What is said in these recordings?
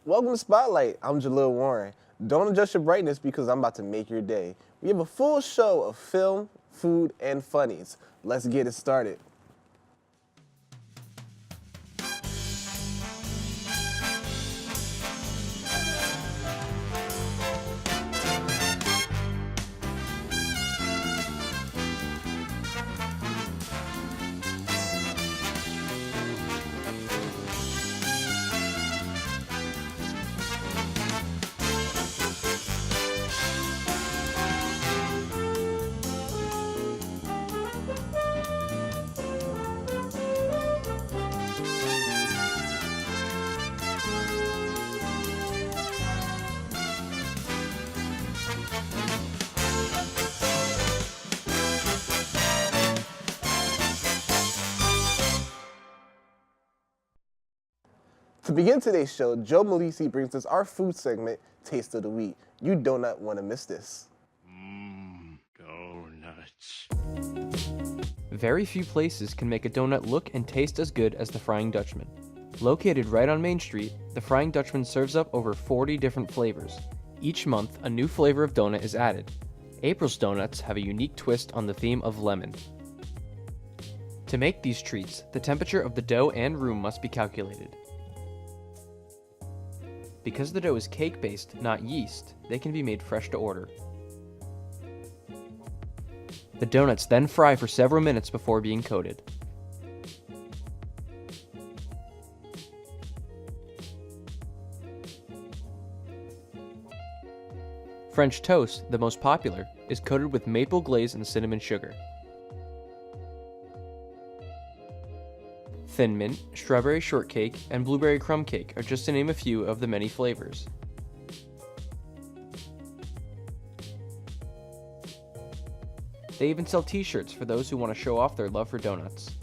Welcome to Spotlight. I'm Jalil Warren. Don't adjust your brightness because I'm about to make your day. We have a full show of film, food, and funnies. Let's get it started. To begin today's show, Joe Malisi brings us our food segment, Taste of the Week. You do not want to miss this. Donuts. Very few places can make a donut look and taste as good as the Frying Dutchman. Located right on Main Street, the Frying Dutchman serves up over 40 different flavors. Each month, a new flavor of donut is added. April's donuts have a unique twist on the theme of lemon. To make these treats, the temperature of the dough and room must be calculated. Because the dough is cake-based, not yeast, they can be made fresh to order. The donuts then fry for several minutes before being coated. French toast, the most popular, is coated with maple glaze and cinnamon sugar. Thin Mint, strawberry shortcake, and blueberry crumb cake are just to name a few of the many flavors. They even sell t-shirts for those who want to show off their love for donuts.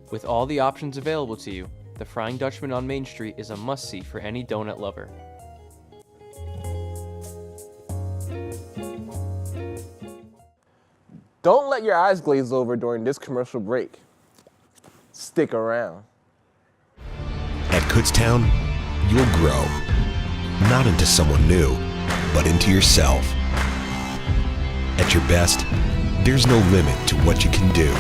With all the options available to you, the Frying Dutchman on Main Street is a must-see for any donut lover. Don't let your eyes glaze over during this commercial break. Stick around. At Kutztown, you'll grow, not into someone new, but into yourself. At your best, there's no limit to what you can do.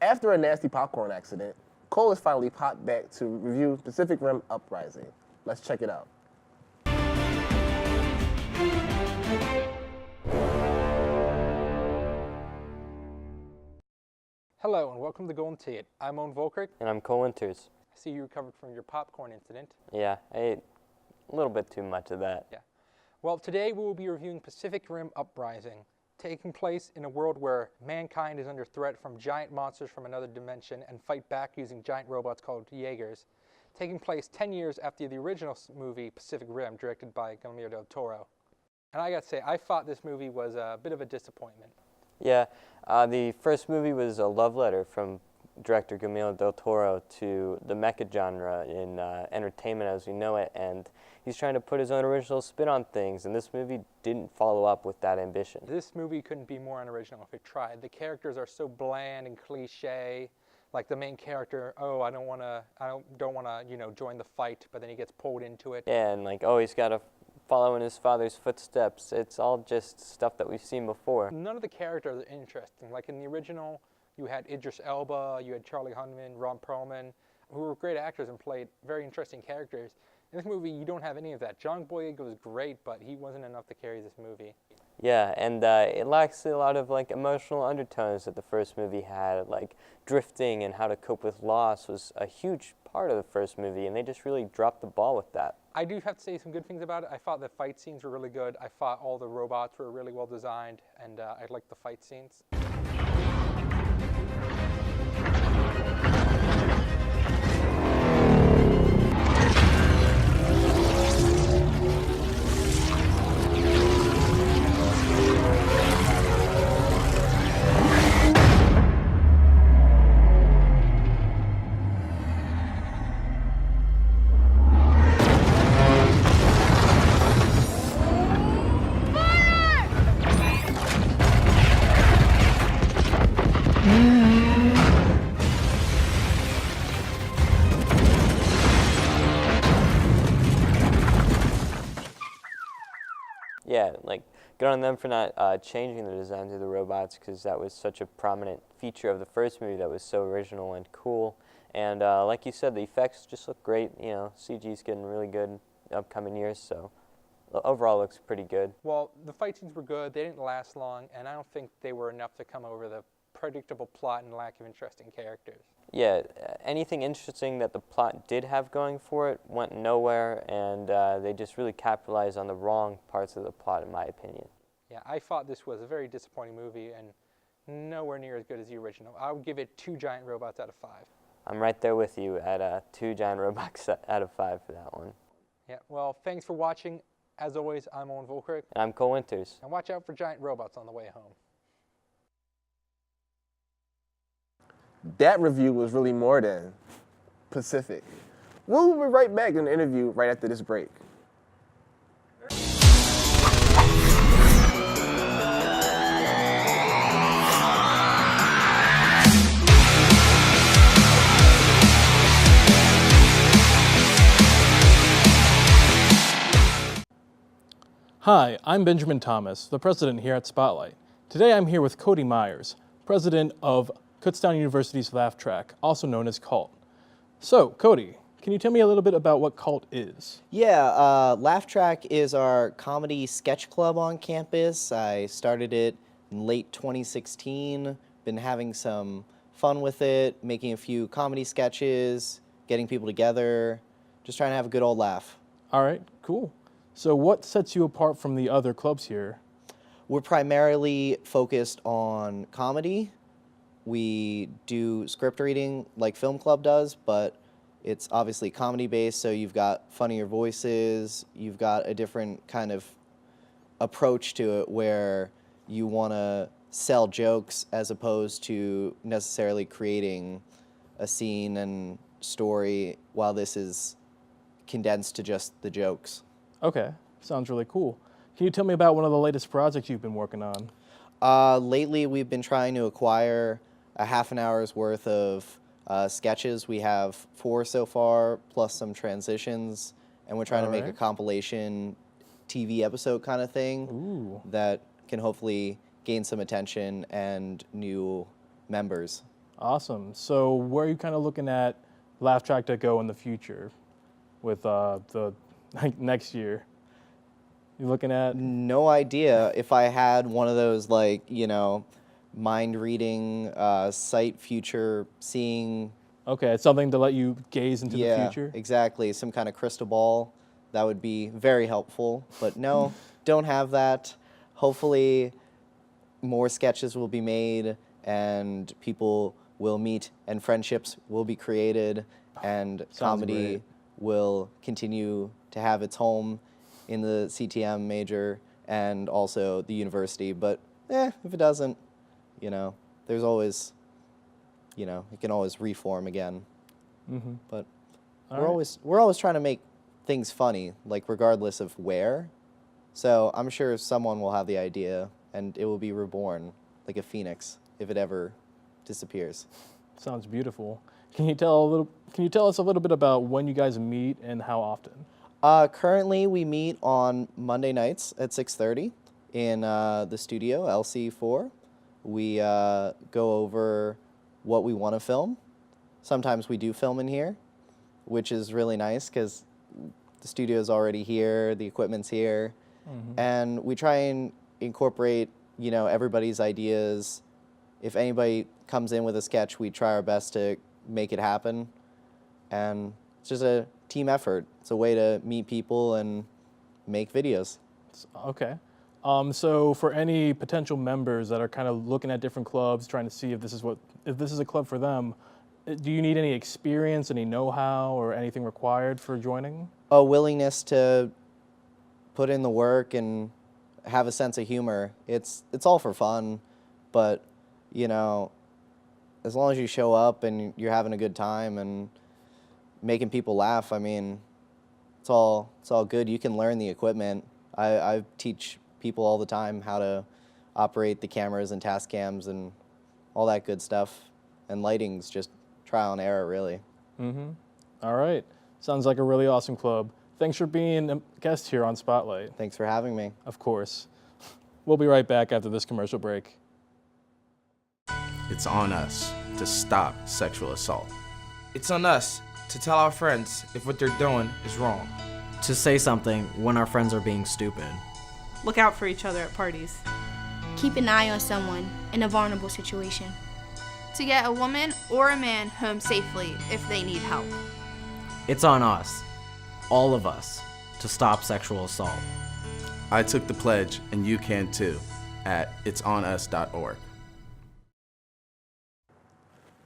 After a nasty popcorn accident, Cole has finally popped back to review Pacific Rim Uprising. Let's check it out. Hello and welcome to Golden Tea. I'm Owen Volkrick. And I'm Cole Winters. I see you recovered from your popcorn incident. Yeah, I ate a little bit too much of that. Yeah. Well, today we will be reviewing Pacific Rim Uprising, taking place in a world where mankind is under threat from giant monsters from another dimension and fight back using giant robots called Jaegers, taking place 10 years after the original movie Pacific Rim, directed by Guillermo del Toro. And I gotta say, I thought this movie was a bit of a disappointment. Yeah, the first movie was a love letter from director Guillermo del Toro to the mecha genre in entertainment as we know it, and he's trying to put his own original spin on things, and this movie didn't follow up with that ambition. This movie couldn't be more unoriginal if it tried. The characters are so bland and cliche. Like the main character, oh, I don't wanna, join the fight, but then he gets pulled into it. Yeah, and like, oh, he's got to follow in his father's footsteps. It's all just stuff that we've seen before. None of the characters are interesting. Like in the original, you had Idris Elba, you had Charlie Hunnam, Ron Perlman, who were great actors and played very interesting characters. In this movie, you don't have any of that. John Boyega was great, but he wasn't enough to carry this movie. Yeah, and it lacks a lot of like emotional undertones that the first movie had. Like drifting and how to cope with loss was a huge part of the first movie, and they just really dropped the ball with that. I do have to say some good things about it. I thought the fight scenes were really good. I thought all the robots were really well designed, and I liked the fight scenes. like, good on them for not changing the designs of the robots, because that was such a prominent feature of the first movie that was so original and cool. And like you said, the effects just look great. You know, CG's getting really good in the upcoming years, so overall looks pretty good. Well, the fight scenes were good. They didn't last long, and I don't think they were enough to come over the predictable plot and lack of interesting characters. Yeah, anything interesting that the plot did have going for it went nowhere, and they just really capitalized on the wrong parts of the plot, in my opinion. Yeah, I thought this was a very disappointing movie and nowhere near as good as the original. I would give it 2 giant robots out of 5. I'm right there with you at 2 giant robots out of 5 for that one. Yeah, well, thanks for watching. As always, I'm Owen Volkrick. And I'm Cole Winters. And watch out for giant robots on the way home. That review was really more than Pacific. We'll be right back in the interview right after this break. Hi, I'm Benjamin Thomas, the president here at Spotlite. Today I'm here with Cody Myers, president of Kutztown University's Laugh Track, also known as CULT. So, Cody, can you tell me a little bit about what CULT is? Yeah, Laugh Track is our comedy sketch club on campus. I started it in late 2016, been having some fun with it, making a few comedy sketches, getting people together, just trying to have a good old laugh. All right, cool. So what sets you apart from the other clubs here? We're primarily focused on comedy. We do script reading like Film Club does, but it's obviously comedy based, so you've got funnier voices, you've got a different kind of approach to it where you want to sell jokes as opposed to necessarily creating a scene and story, while this is condensed to just the jokes. Okay, sounds really cool. Can you tell me about one of the latest projects you've been working on? Lately, we've been trying to acquire a half an hour's worth of sketches. We have 4 so far, plus some transitions, and we're trying to make a compilation TV episode kind of thing that can hopefully gain some attention and new members. Awesome. So where are you kind of looking at Laugh Track to go in the future with the next year? You looking at? No idea. If I had one of those, like, you know, mind reading, sight future seeing. Okay, it's something to let you gaze into the future? Yeah, exactly. Some kind of crystal ball. That would be very helpful. But no, don't have that. Hopefully more sketches will be made and people will meet and friendships will be created and comedy will continue to have its home in the CTM major and also the university. But if it doesn't, you know, there's always, you know, it can always reform again. But we're always trying to make things funny, like regardless of where. So I'm sure someone will have the idea and it will be reborn like a phoenix if it ever disappears. Sounds beautiful. Can you tell us a little bit about when you guys meet and how often? Currently, we meet on Monday nights at 6:30 in the studio, LC4. We go over what we want to film. Sometimes we do film in here, which is really nice because the studio is already here, the equipment's here, and we try and incorporate, you know, everybody's ideas. If anybody comes in with a sketch, we try our best to make it happen, and it's just a team effort. It's a way to meet people and make videos. Okay. So for any potential members that are kind of looking at different clubs, trying to see if this is a club for them, do you need any experience, any know-how, or anything required for joining? A willingness to put in the work and have a sense of humor. It's all for fun, but, you know, as long as you show up and you're having a good time and making people laugh, I mean, it's all good. You can learn the equipment. I teach people all the time how to operate the cameras and task cams and all that good stuff. And lighting's just trial and error, really. All right. Sounds like a really awesome club. Thanks for being a guest here on Spotlight. Thanks for having me. Of course. We'll be right back after this commercial break. It's on us to stop sexual assault. It's on us to tell our friends if what they're doing is wrong. To say something when our friends are being stupid. Look out for each other at parties. Keep an eye on someone in a vulnerable situation. To get a woman or a man home safely if they need help. It's on us, all of us, to stop sexual assault. I took the pledge, and you can too, at itsonus.org.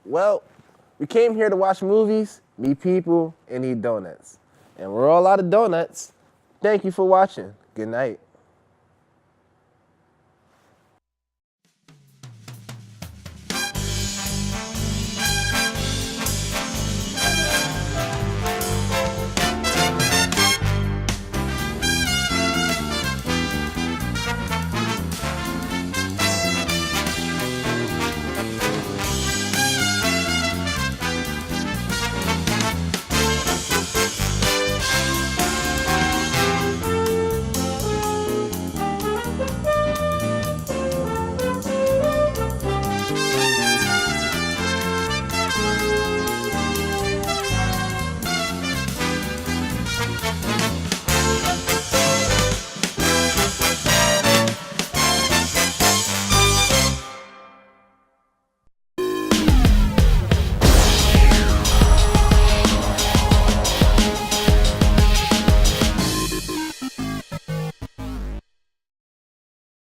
Well, we came here to watch movies, meet people, and eat donuts. And we're all out of donuts. Thank you for watching. Good night.